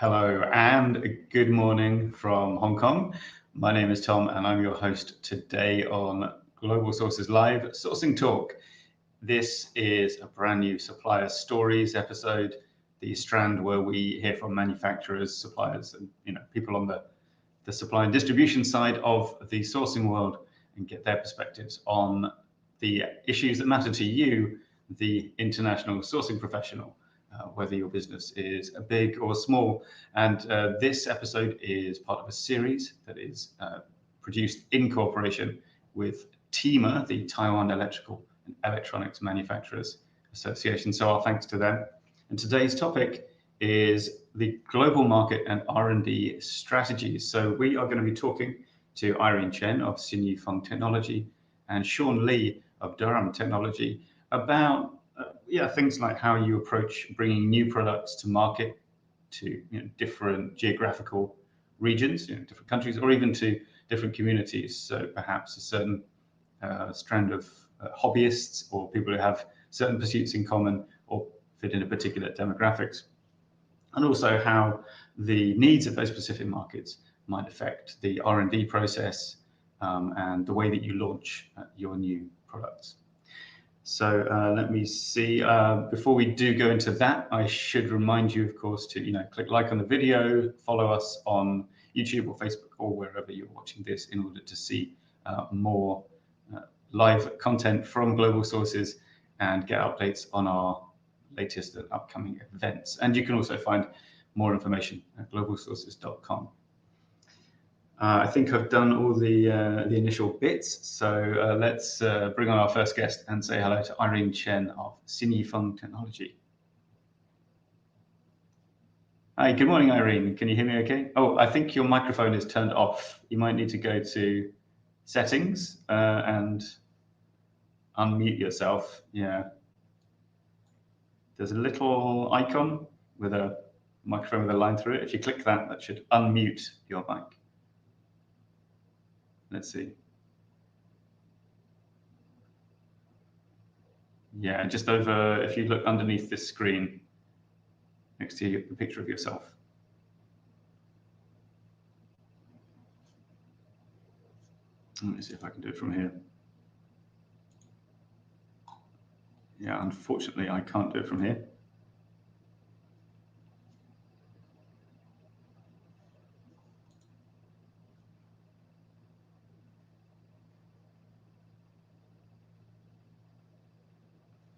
Hello and good morning from Hong Kong. My name is Tom and I'm your host today on Global Sources Live Sourcing Talk. This is a brand new Supplier Stories episode, the strand where we hear from manufacturers, suppliers, and people on the supply and distribution side of the sourcing world and get their perspectives on the issues that matter to you, the international sourcing professional. Whether your business is big or small. And this episode is part of a series that is produced in cooperation with TEEMA, the Taiwan Electrical and Electronics Manufacturers Association. So our thanks to them. And today's topic is the global market and R&D strategies. So we are going to be talking to Irene Chen of Sinyifeng Technology and Sean Lee of DurHam Technology about things like how you approach bringing new products to market to different geographical regions, different countries, or even to different communities. So perhaps a certain strand of hobbyists or people who have certain pursuits in common or fit into particular demographics. And also how the needs of those specific markets might affect the R&D process and the way that you launch your new products. So let me see. Before we do go into that, I should remind you, of course, to click like on the video, follow us on YouTube or Facebook or wherever you're watching this in order to see more live content from Global Sources and get updates on our latest and upcoming events. And you can also find more information at globalsources.com. I think I've done all the initial bits, so let's bring on our first guest and say hello to Irene Chen of Sinyifeng Technology. Hi, good morning, Irene. Can you hear me okay? Oh, I think your microphone is turned off. You might need to go to settings and unmute yourself. Yeah. There's a little icon with a microphone with a line through it. If you click that, that should unmute your mic. Let's see. Yeah, just over, if you look underneath this screen, next to the picture of yourself. Let me see if I can do it from here. Yeah, unfortunately, I can't do it from here.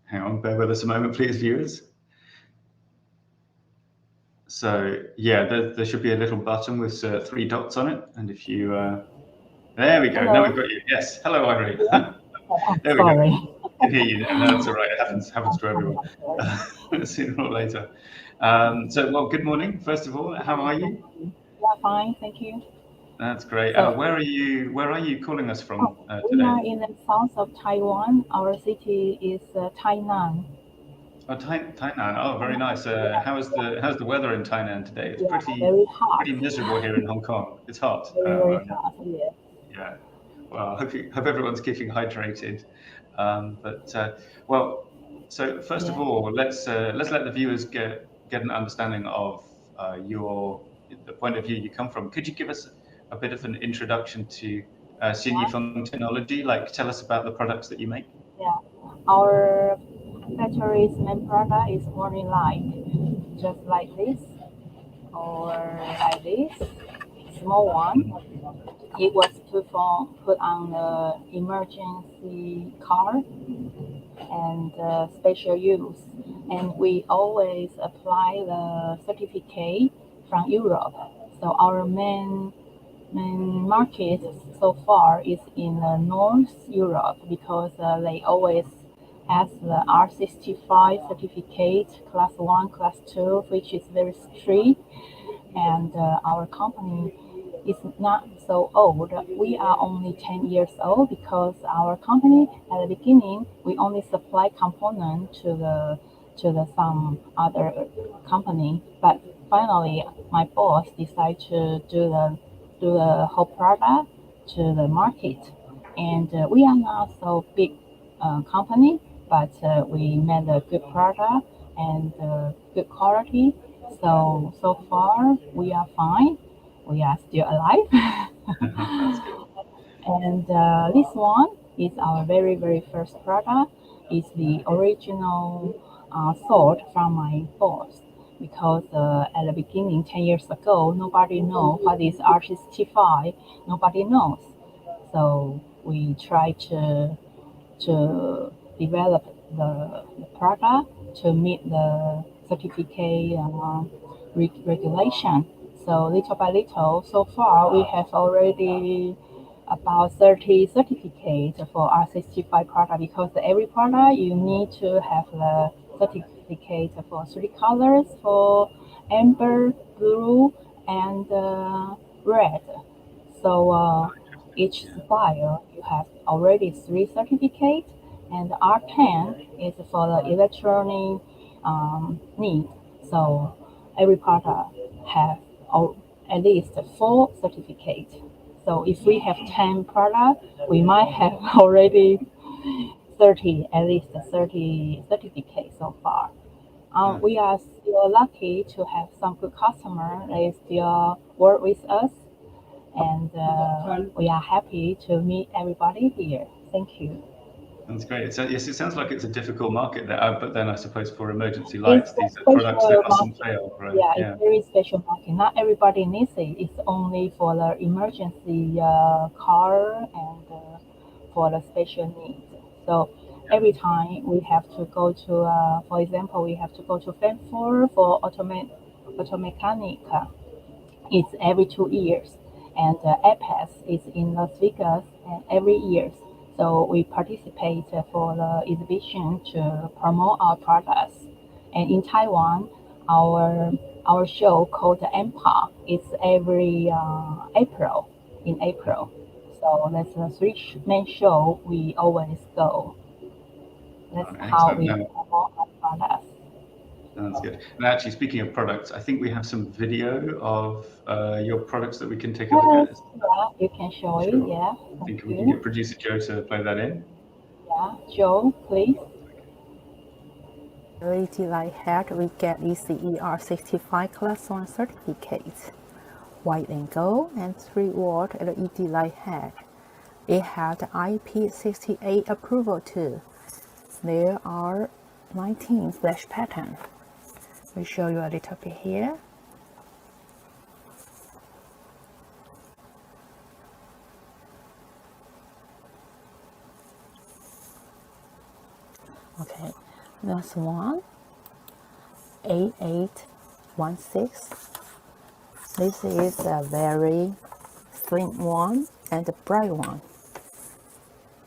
Hang on, bear with us a moment, please, viewers. So yeah, there should be a little button with 3 dots on it. And if you, there we go, Hello. Now we've got you. Yes, hello, Irene. There we Sorry. go. I can hear you now. No, that's all right, it happens to everyone, sooner or later. So, well, good morning, first of all. How are you? Yeah, fine, thank you. That's great. So- Where are you calling us from We today? are in the south of Taiwan. Our city is Tainan. Oh, Tainan. Oh, very nice. How's the weather in Tainan today? It's Very hot. pretty miserable here in Hong Kong. It's hot. Very hot, yeah. Yeah. Well, I hope everyone's keeping hydrated. So first of all, let's let the viewers get an understanding of the point of view you come from. Could you give us a bit of an introduction to Sinyifeng Technology? Like, tell us about the products that you make. Yeah. Our factory's main product is warning light, just like this, or like this, small one. It was put on the emergency car and special use. And we always apply the certificate from Europe. So our main market so far is in North Europe because they always ask the R65 certificate, class 1, class 2, which is very strict. And our company is not so old. We are only 10 years old because our company at the beginning we only supply component to some other company, but finally my boss decided to do the whole product to the market, and we are not so big company, but we made a good product and good quality. So far we are fine. We are still alive. That's good. And this one is our very first product. It's the original thought from my boss because at the beginning, 10 years ago, nobody know what is R65. Nobody knows. So we try to develop the product to meet the certificate regulation. So little by little, so far we have already about 30 certificates for our 65 product because every product you need to have the certificate for three colors for amber, blue, and red. So each supplier you have already three certificates, and R10 is for the electronic need. So every product have at least four certificates. So if we have 10 products, we might have already 30, at least 30 certificates so far. We are still lucky to have some good customers. They still work with us, and we are happy to meet everybody here. Thank you. That's great. So yes, it sounds like it's a difficult market there, but then I suppose for emergency It's lights, a these are products that special mustn't market. fail, right? Yeah, Yeah. it's very special market. Not everybody needs it. It's only for the emergency car and for the special needs. So every time we have to go to, for example, we have to go to Frankfurt for auto mechanic. It's every 2 years, and APEX is in Las Vegas and every year. So we participate for the exhibition to promote our products. And in Taiwan, our show called the EMPA. It's every April in April. So that's the three main show we always go. That's how Excellent. we No, promote our products. that's good. And actually, speaking of products, I think we have some video of your products that we can take a look Yes, at. yeah, you can show it. Sure. Yeah, I thank think we can you. get producer Joe to play that in. Yeah, Joe, please. LED light head, we get ECER 65 Class 1 certificate. White and gold and 3-watt LED light head. It had IP68 approval too. There are 19 flash patterns. We show you a little bit here. Okay, that's one. 8816. This is a very slim one and a bright one.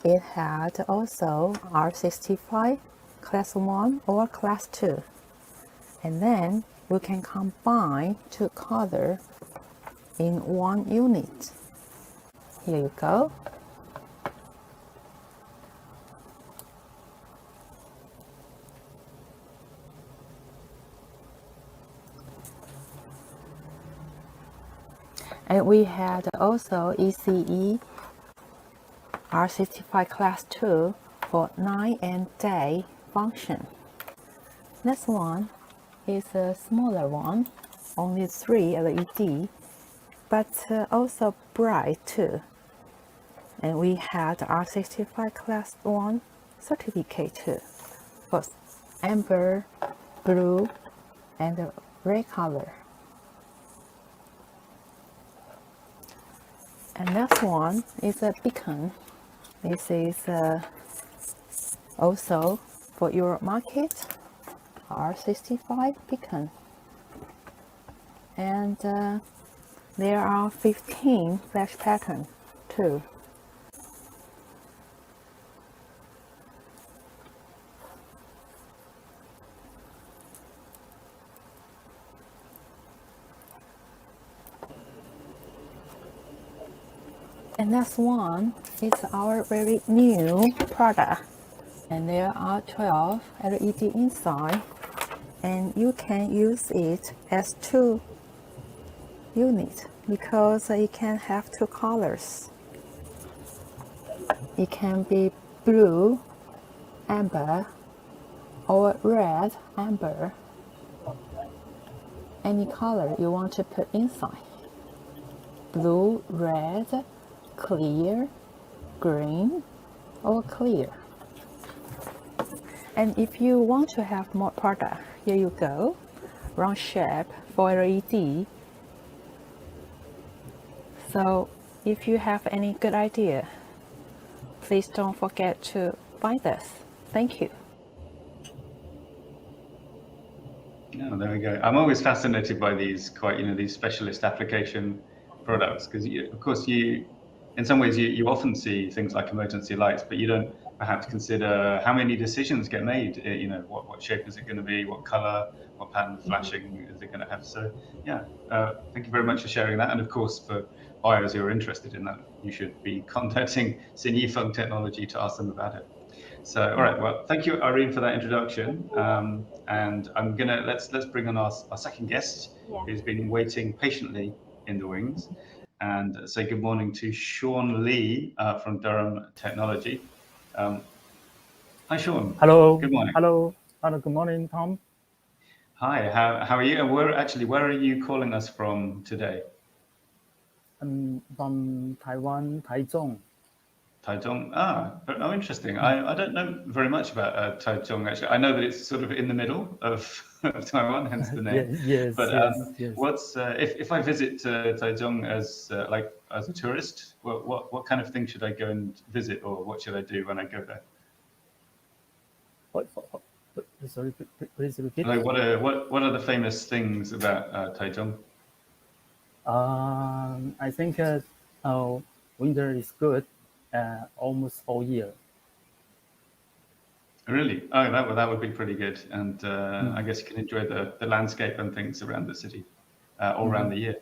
It had also R65 class 1 or class 2. And then we can combine two colors in one unit. Here you go. And we had also ECE R65 class 2 for night and day function. This one is a smaller one, only 3 LED, but also bright too. And we had R65 class 1 certificate too for amber, blue, and red color. And next one is a beacon. This is also for Europe market, R65 beacon. And there are 15 flash patterns too. And next one is our very new product. And there are 12 LED inside, and you can use it as 2 units because it can have 2 colors. It can be blue, amber, or red, amber. any color you want to put inside. Blue, red, clear, green, or clear. And if you want to have more product, here you go. Round shape for LED. So if you have any good idea, please don't forget to buy this. Thank you. Oh, there we go. I'm always fascinated by these these specialist application products because, of course, in some ways, you often see things like emergency lights, but you don't perhaps consider how many decisions get made. What shape is it going to be? What color? What pattern of flashing is it going to have? So, yeah, thank you very much for sharing that. And of course, for buyers who are interested in that, you should be contacting Sinyifeng Technology to ask them about it. So, all right. Well, thank you, Irene, for that introduction. And let's bring on our second guest, who's been waiting patiently in the wings, and say good morning to Sean Lee from DurHam Technology. Hi, Sean. Hello. Good morning. Hello. Good morning, Tom. Hi. How are you? And where are you calling us from today? I'm from Taiwan, Taichung. Taichung. Oh, interesting. I don't know very much about Taichung, actually. I know that it's sort of in the middle of Taiwan, hence the name. Yes. But yes. what's if I visit Taichung as a tourist, what kind of thing should I go and visit, or what should I do when I go there? What, sorry, please repeat. Like what are the famous things about Taichung? I think winter is good, almost all year. Really? Oh, that would be pretty good. And I guess you can enjoy the landscape and things around the city all around the year.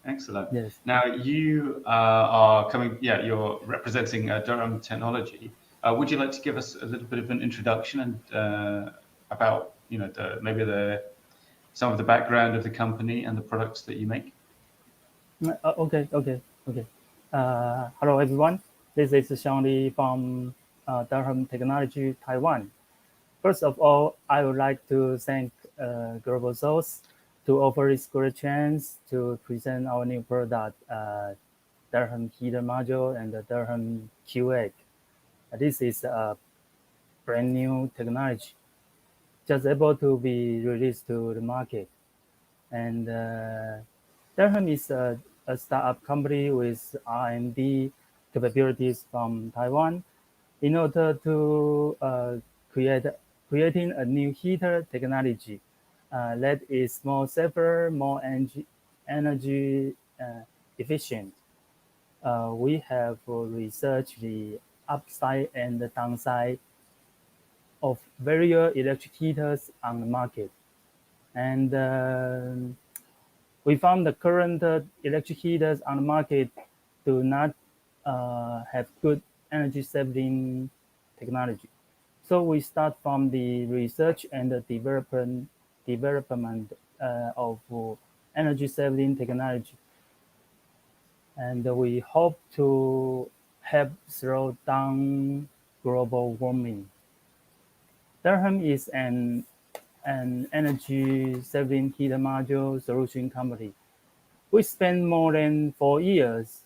Excellent. Yes. Now you are coming. Yeah, you're representing DurHam Technology. Would you like to give us a little bit of an introduction and about some of the background of the company and the products that you make? Okay. Hello, everyone. This is Sean Lee from DurHam Technology, Taiwan. First of all, I would like to thank Global Source to offer this great chance to present our new product, DurHam heater module and the DurHam QA. This is a brand new technology, just able to be released to the market. And DurHam is a startup company with R&D capabilities from Taiwan in order to creating a new heater technology that is more safer, more energy efficient. We have researched the upside and the downside of various electric heaters on the market. And we found the current electric heaters on the market do not have good energy saving technology. So we start from the research and the development of energy saving technology. And we hope to help slow down global warming. DurHam is an energy saving heater module solution company. We spent more than 4 years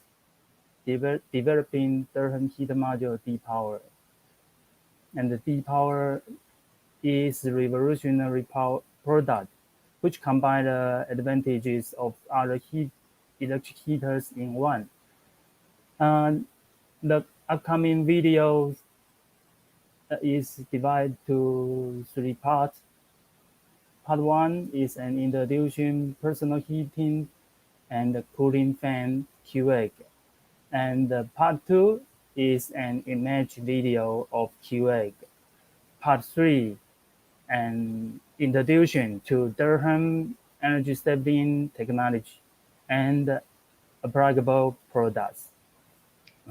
developing DurHam heater module D-Power. And the D-Power is a revolutionary product which combines the advantages of other electric heaters in one. The upcoming video is divided to 3 parts. Part 1 is an introduction, personal heating, and the cooling fan QA. And part 2 is an image video of QA. Part 3, an introduction to DurHam energy saving technology and applicable products.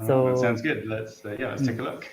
So that sounds good. Let's take a look.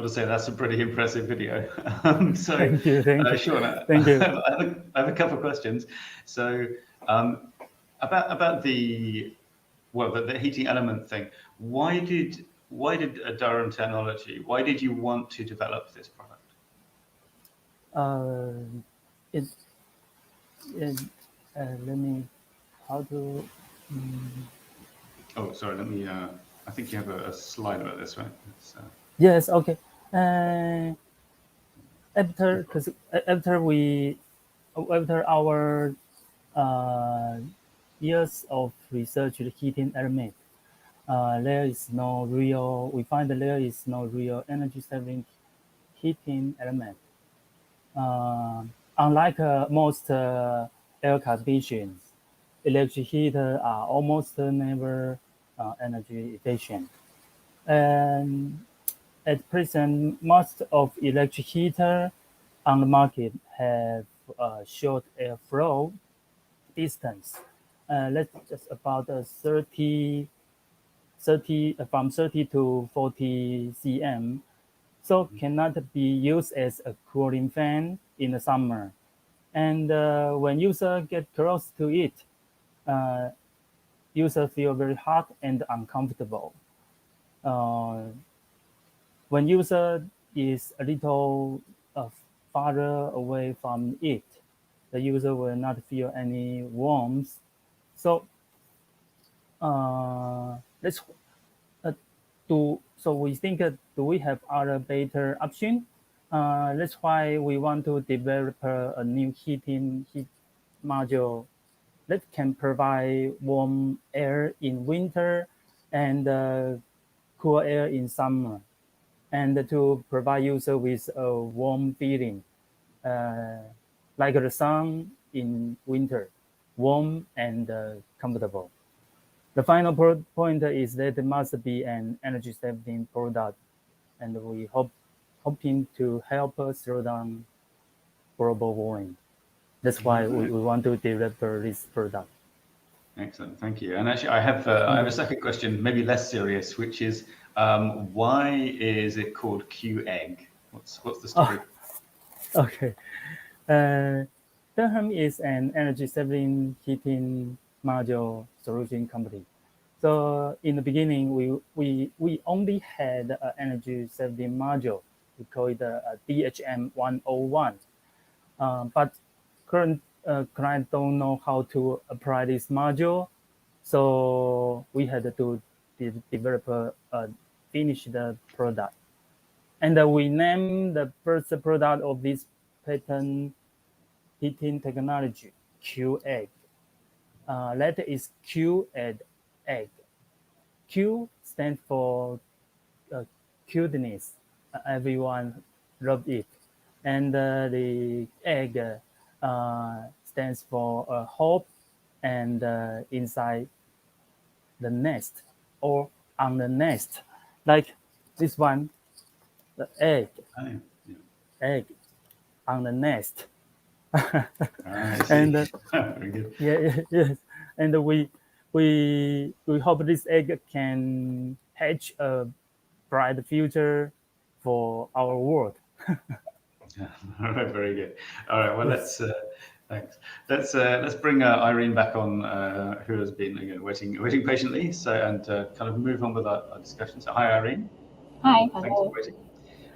to say that's a pretty impressive video. So, Thank you. Sean, Thank you. I have a couple of questions. So, about the heating element thing. Why did DurHam Technology? Why did you want to develop this product? It let me how to. Oh, sorry. Let me. I think you have a slide about this, right? Yes. Okay. After our years of research with heating element, there is no real. We find that there is no real energy saving heating element. Unlike most air conditions, electric heaters are almost never energy efficient. And at present, most of electric heaters on the market have short airflow distance. Let's just about 30 from 30 to 40 cm, so cannot be used as a cooling fan in the summer. And when user get close to it, user feel very hot and uncomfortable. When user is a little farther away from it, the user will not feel any warmth. So let's so we think do we have other better option? That's why we want to develop a new heat module that can provide warm air in winter and cool air in summer, and to provide user with a warm feeling, like the sun in winter, warm and comfortable. The final point is that it must be an energy saving product, and we hoping to help us slow down global warming. That's why we want to develop this product. Excellent, thank you. And actually, I have a second question, maybe less serious, which is why is it called Q-Egg? What's the story? Oh, okay. DurHam is an energy saving heating module solution company. So in the beginning, we only had an energy saving module. We call it a DHM 101. But current client don't know how to apply this module, so we had to develop a finish the product. And we named the first product of this patent heating technology Q-Egg. That is Q and egg. Q stands for cuteness. Everyone loved it. And the egg stands for hope and inside the nest or on the nest. Like this one, the egg. Oh, yeah. Egg on the nest. And very good. Yes. And we hope this egg can hatch a bright future for our world. All right, very good. All right, well, let's thanks. Let's bring Irene back on, who has been waiting patiently. So and kind of move on with our discussion. So hi, Irene. Hi, Thanks hello. for waiting.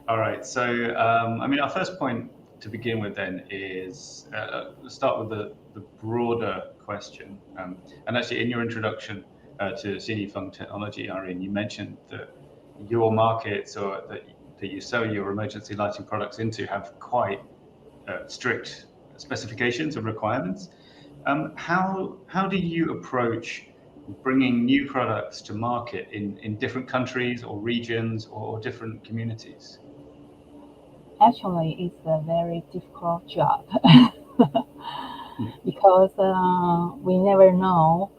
All right, so I mean, our first point to begin with then is let's start with the broader question. And actually, in your introduction to Sinyifeng Technology, Irene, you mentioned that your markets or that you sell your emergency lighting products into have quite strict specifications and requirements. How do you approach bringing new products to market in different countries or regions or different communities? Actually, it's a very difficult job because we never know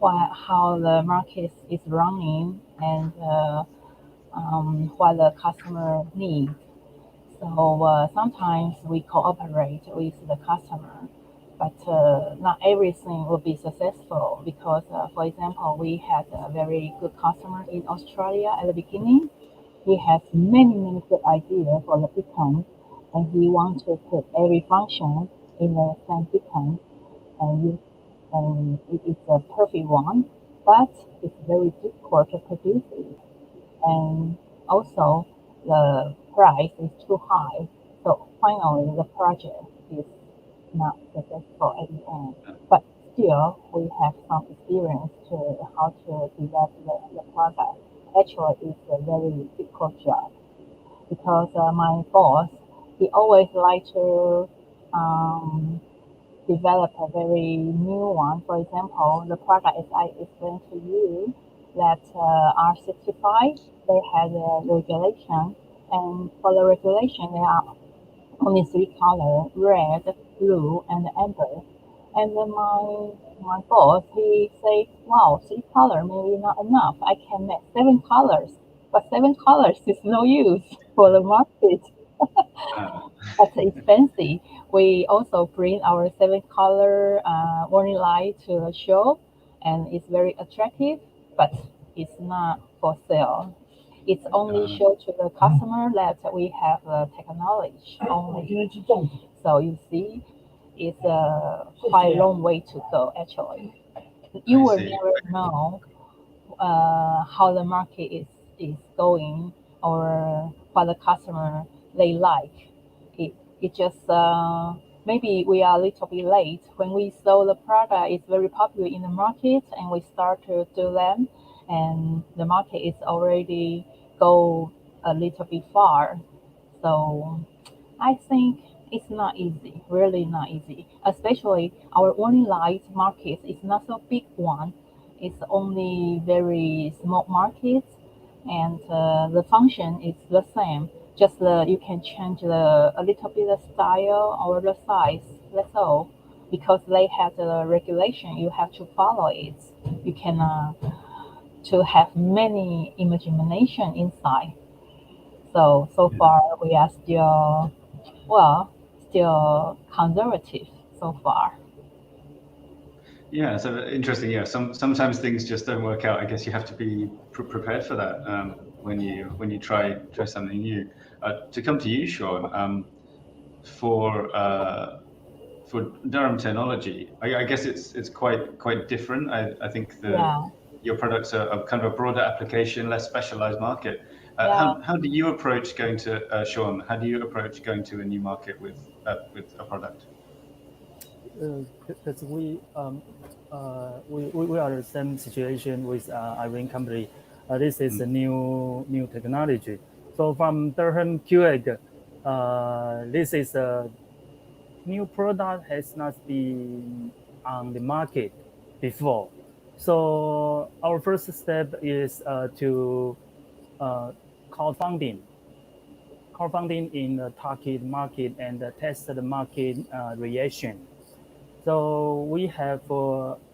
how the market is running and what the customer needs. So sometimes we cooperate with the customer, but not everything will be successful because, for example, we had a very good customer in Australia at the beginning, he has many good ideas for the beacon, and he wants to put every function in the same beacon, and it is a perfect one, but it's very difficult to produce it. And also the price is too high. So finally the project is not successful at the end. But still we have some experience to how to develop the product. Actually it's a very difficult job because my boss he always like to develop a very new one. For example, the product as I explained to you that R65 they had a regulation, and for the regulation there are only three colors: red, blue, and amber. And then my boss he say, "Wow, three color maybe not enough. I can make seven colors, but seven colors is no use for the market." That's expensive. We also bring our seven color warning light to the show, and it's very attractive, but it's not for sale. It's only show to the customer that we have technology only. So you see, it's a quite long way to go actually. You will never know how the market is going or what the customer they like. It just maybe we are a little bit late when we saw the product is very popular in the market and we start to do them, and the market is already go a little bit far. So I think it's not easy, really not easy. Especially our warning light market is not so big one. It's only very small market, and the function is the same. Just you can change a little bit the style or the size. That's all. Because they have the regulation, you have to follow it. You can to have many imagination inside. So far we are still still conservative so far. Yeah, so interesting. Yeah, sometimes things just don't work out. I guess you have to be prepared for that when you try something new. To come to you, Sean, for DurHam Technology, I guess it's quite different. I think your products are kind of a broader application, less specialized market. How do you approach going to Sean? How do you approach going to a new market with a product? Because we are the same situation with Irene company. This is a new technology. So from DurHam QA, this is a new product has not been on the market before. So our first step is to crowdfunding in the target market and test the market reaction. So we have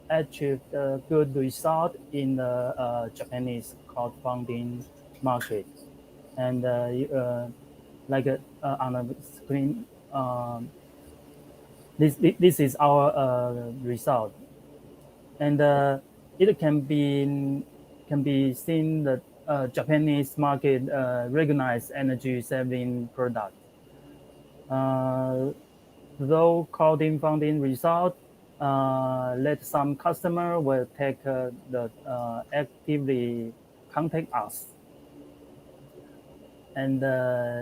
achieved a good result in the Japanese crowdfunding market, and like on the screen, this is our result, and it can be seen that Japanese market recognize energy saving product. Though crowdfunding result, let some customer will take the actively contact us. And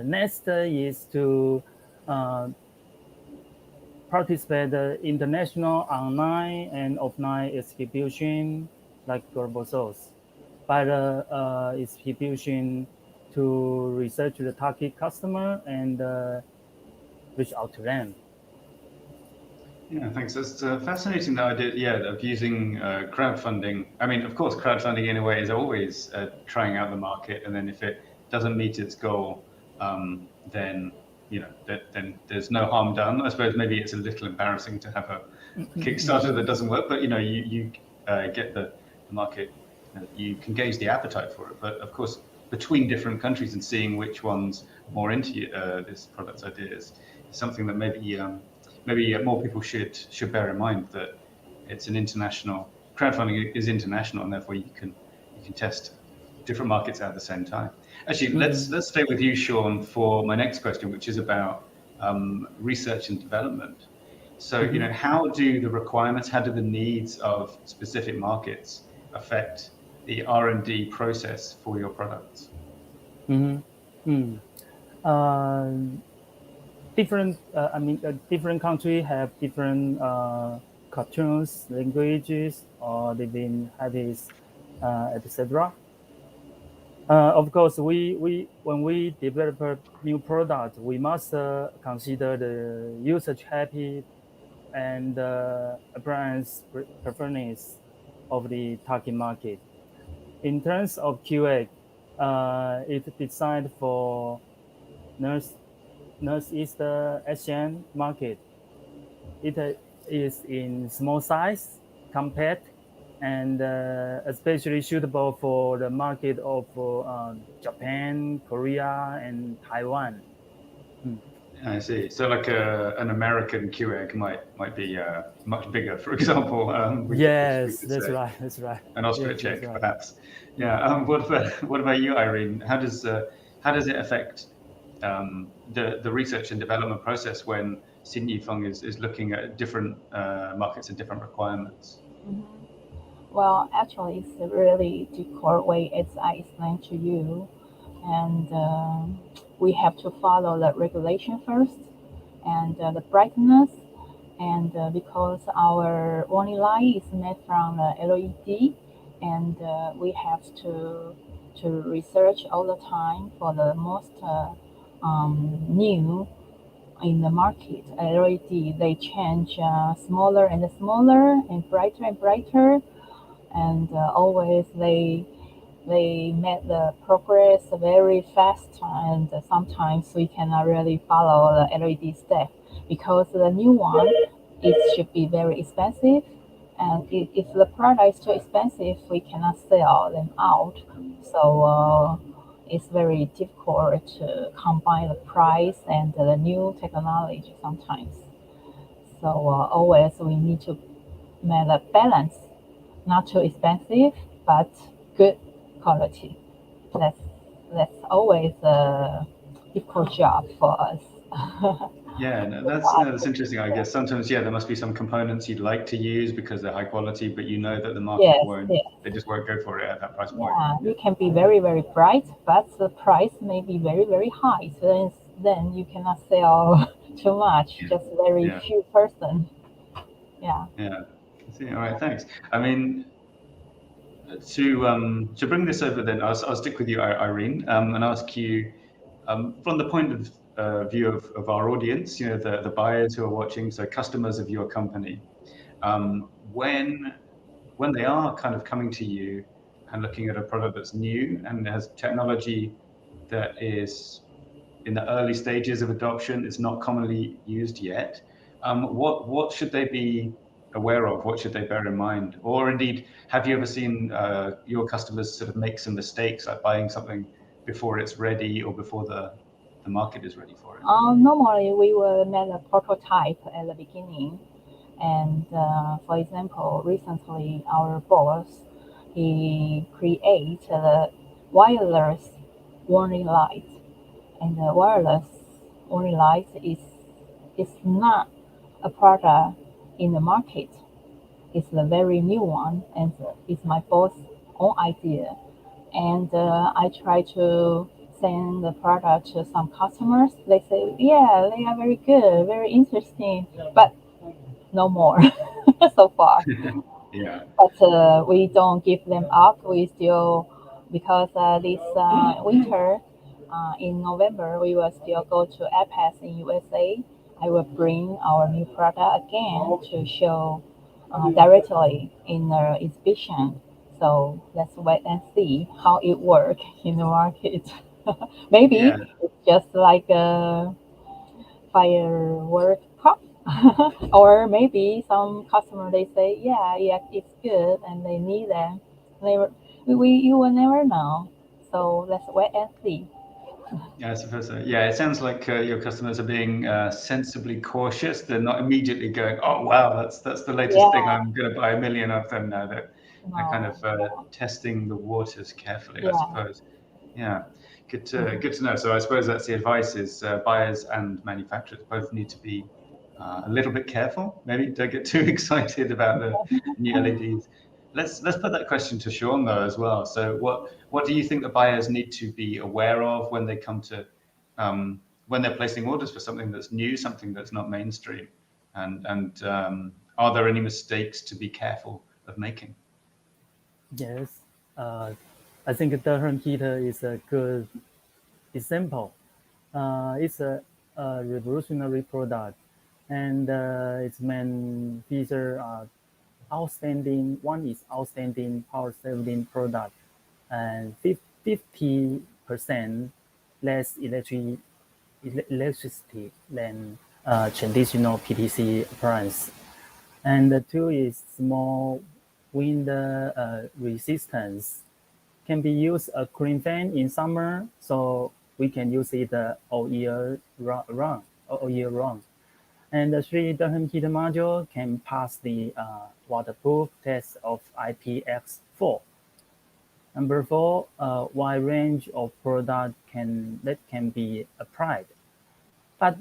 next is to participate the international online and offline exhibition like Global Source. By the exhibition to research the target customer and reach out to them. Yeah, thanks. That's fascinating, the idea, yeah, of using crowdfunding. I mean, of course, crowdfunding in a way is always trying out the market, and then if it doesn't meet its goal, then then there's no harm done. I suppose maybe it's a little embarrassing to have a Kickstarter that doesn't work, but you get the market, you can gauge the appetite for it. But of course, between different countries and seeing which ones more into this product's ideas is something that maybe more people should bear in mind, that it's an international crowdfunding is international, and therefore you can test different markets at the same time. Actually, let's stay with you, Sean, for my next question, which is about research and development. So, you know, how do the requirements, how do the needs of specific markets affect the R&D process for your products? Different countries have different cartoons, languages, or living habits, etc. Of course, we when we develop a new product, we must consider the usage habit and appearance preference of the target market. In terms of QA, it's designed for Northeast Asian market. It is in small size, compact, and especially suitable for the market of Japan, Korea, and Taiwan. I see. So like an American QA might be much bigger, for example. Yes, that's right. That's right. An Austria Yes, check, perhaps. Yeah. What about you, Irene? How does it affect the research and development process when Sinyifeng is looking at different markets and different requirements? Well, actually, it's really the core way as I explained to you, and we have to follow the regulation first, and the brightness, and because our warning light is made from LED, and we have to research all the time for the most new in the market LED. They change smaller and smaller and brighter, and always they make the progress very fast, and sometimes we cannot really follow the LED step because the new one it should be very expensive, and if the product is too expensive we cannot sell them out, so it's very difficult to combine the price and the new technology sometimes. So always we need to make a balance, not too expensive but good quality. That's always a difficult job for us. Yeah, no, that's interesting. I guess sometimes, there must be some components you'd like to use because they're high quality, but you know that the market won't. Yes. They just won't go for it at that price point. Yeah, you can be very bright, but the price may be very high. So then you cannot sell too much. Just very few person. Yeah. Yeah. See, all right, thanks. I mean, to bring this over, then I'll stick with you, Irene, and ask you from the point of view of our audience, you know, the buyers who are watching, so customers of your company, when they are kind of coming to you and looking at a product that's new and has technology that is in the early stages of adoption, it's not commonly used yet. What should they be aware of? What should they bear in mind? Or indeed, have you ever seen your customers sort of make some mistakes, like buying something before it's ready or before the market is ready for it? Normally, we will make a prototype at the beginning. And for example, recently our boss, he created a wireless warning light. And the wireless warning light is not a product in the market. It's a very new one, and it's my boss' own idea. And I try to send the product to some customers. They say, yeah, they are very good, very interesting, but no more so far. Yeah. But we don't give them up. We still, because this winter, in November, we will still go to APEX in USA. I will bring our new product again to show directly in the exhibition. So let's wait and see how it works in the market. Maybe it's just like a firework pop. Or maybe some customer they say, yeah, it's good, and they need them. You will never know. So let's wait and see. Yeah, I suppose so. Yeah, it sounds like your customers are being sensibly cautious. They're not immediately going, "Oh, wow, that's the latest thing. I'm going to buy 1 million of them now." and kind of testing the waters carefully, I Yeah. suppose. Yeah, good to know. So I suppose that's the advice: is buyers and manufacturers both need to be a little bit careful. Maybe don't get too excited about the new LEDs. Let's put that question to Sean though as well. So what do you think the buyers need to be aware of when they come to when they're placing orders for something that's new, something that's not mainstream, and are there any mistakes to be careful of making? Yes, I think DurHam heater is a good example. It's a revolutionary product, and its main feature are outstanding. One is outstanding power saving product, and 50% less electricity than traditional PTC appliance. And the two is small wind resistance. Can be used a cooling fan in summer, so we can use it all year round. And the 3 Durham heater module can pass the waterproof test of IPX4. Number 4, a wide range of products that can be applied. But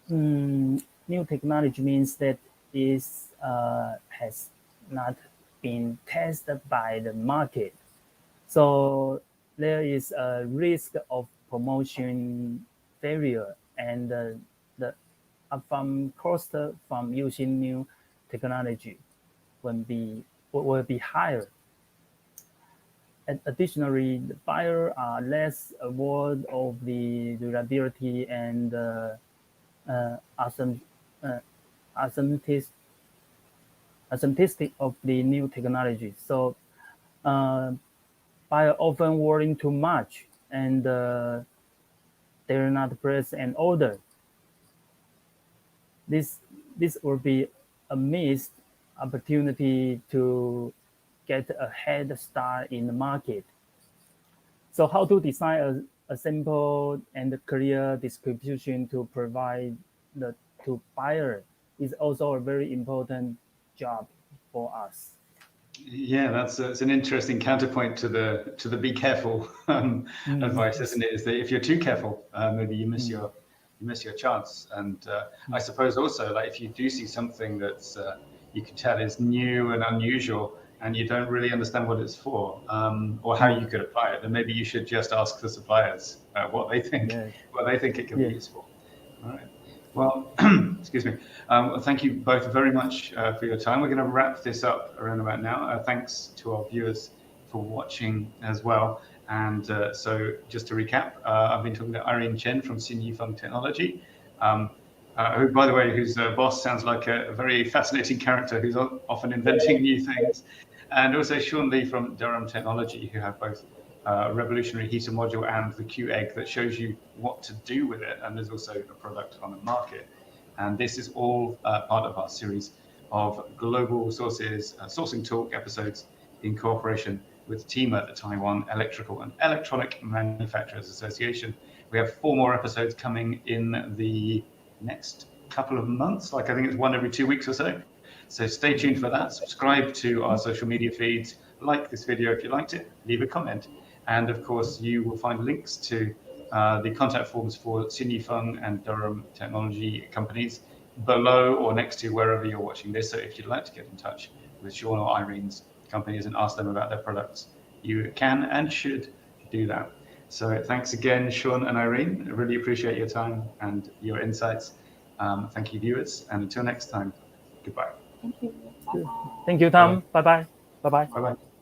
new technology means that it has not been tested by the market. So there is a risk of promotion failure, and the upfront cost from using new technology will be higher. And additionally, the buyers are less aware of the durability and authenticity of the new technology. So buyers often worrying too much, and they're not place an order. This will be a missed opportunity to get a head start in the market. So how to design a simple and clear description to provide to buyer is also a very important job for us. Yeah, that's an interesting counterpoint to the be careful advice, isn't it? Is that if you're too careful, maybe you miss your chance. And I suppose also, like if you do see something that's you can tell is new and unusual, and you don't really understand what it's for or how you could apply it, then maybe you should just ask the suppliers what they think it can be useful. All right. Well, excuse me. Thank you both very much for your time. We're going to wrap this up around about now. Thanks to our viewers for watching as well. And so just to recap, I've been talking to Irene Chen from Sinyifeng Technology, who, by the way, whose boss sounds like a very fascinating character who's often inventing new things. And also Sean Lee from DurHam Technology, who have both a revolutionary heater module and the Q egg that shows you what to do with it. And there's also a product on the market. And this is all part of our series of Global Sources Sourcing Talk episodes in cooperation with TEEMA, the Taiwan Electrical and Electronic Manufacturers Association. We have 4 more episodes coming in the next couple of months, like I think it's 1 every 2 weeks or so. So stay tuned for that. Subscribe to our social media feeds, like this video if you liked it, leave a comment. And of course, you will find links to the contact forms for Sinyifeng and DurHam Technology companies below or next to wherever you're watching this. So if you'd like to get in touch with Sean or Irene's companies and ask them about their products, you can and should do that. So thanks again, Sean and Irene. I really appreciate your time and your insights. Thank you, viewers. And until next time, goodbye. Thank you. Thank you, Tom. Bye-bye. Bye-bye. Bye-bye.